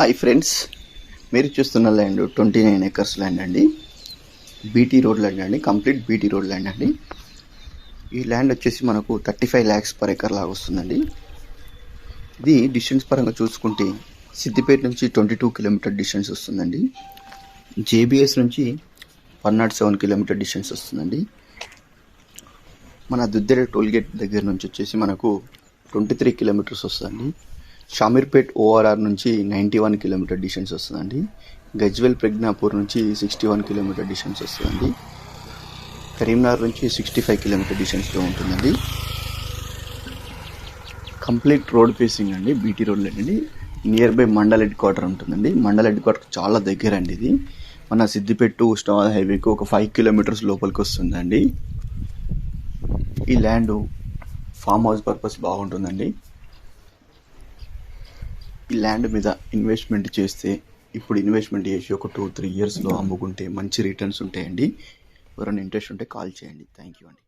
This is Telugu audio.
హాయ్ ఫ్రెండ్స్, మీరు చూస్తున్న ల్యాండ్ 29 ఎకర్స్ ల్యాండ్ అండి. బీటీ రోడ్ ల్యాండ్ అండి, కంప్లీట్ బీటీ రోడ్ ల్యాండ్ అండి. ఈ ల్యాండ్ వచ్చేసి మనకు 35 lakhs per acre లాగా వస్తుందండి. ఇది డిస్టెన్స్ పరంగా చూసుకుంటే సిద్దిపేట నుంచి 22 కిలోమీటర్ డిస్టెన్స్ వస్తుందండి. జేబీఎస్ నుంచి 107 కిలోమీటర్ డిస్టెన్స్ వస్తుందండి. మన దుద్దెడ టోల్గేట్ దగ్గర నుంచి వచ్చేసి మనకు 23 కిలోమీటర్స్ వస్తుందండి. షామీర్పేట్ ఓఆర్ఆర్ నుంచి 91 కిలోమీటర్ డిస్టెన్స్ వస్తుందండి. గజ్వెల్ ప్రజ్ఞాపూర్ నుంచి 61 కిలోమీటర్ డిస్టెన్స్ వస్తుందండి. కరీంనగర్ నుంచి 65 కిలోమీటర్ డిస్టెన్స్లో ఉంటుందండి. కంప్లీట్ రోడ్ ఫేసింగ్ అండి, బీటీ రోడ్ అండి. Near by mandal head quarter ఉంటుందండి. మండల్ హెడ్ క్వార్టర్ చాలా దగ్గర అండి. ఇది మన సిద్దిపేట టు ఉస్మానాబాద్ హైవేకి ఒక 5 కిలోమీటర్స్ లోపలికి వస్తుందండి. ఈ ల్యాండ్ ఫామ్ హౌస్ పర్పస్ బాగుంటుందండి. ఈ ల్యాండ్ మీద ఇన్వెస్ట్మెంట్ చేస్తే ఇప్పుడు ఇన్వెస్ట్మెంట్ చేసి ఒక 2-3 yearsలో అమ్ముకుంటే మంచి రిటర్న్స్ ఉంటాయండి. ఎవరైనా ఇంట్రెస్ట్ ఉంటే కాల్ చేయండి. థ్యాంక్ యూ అండి.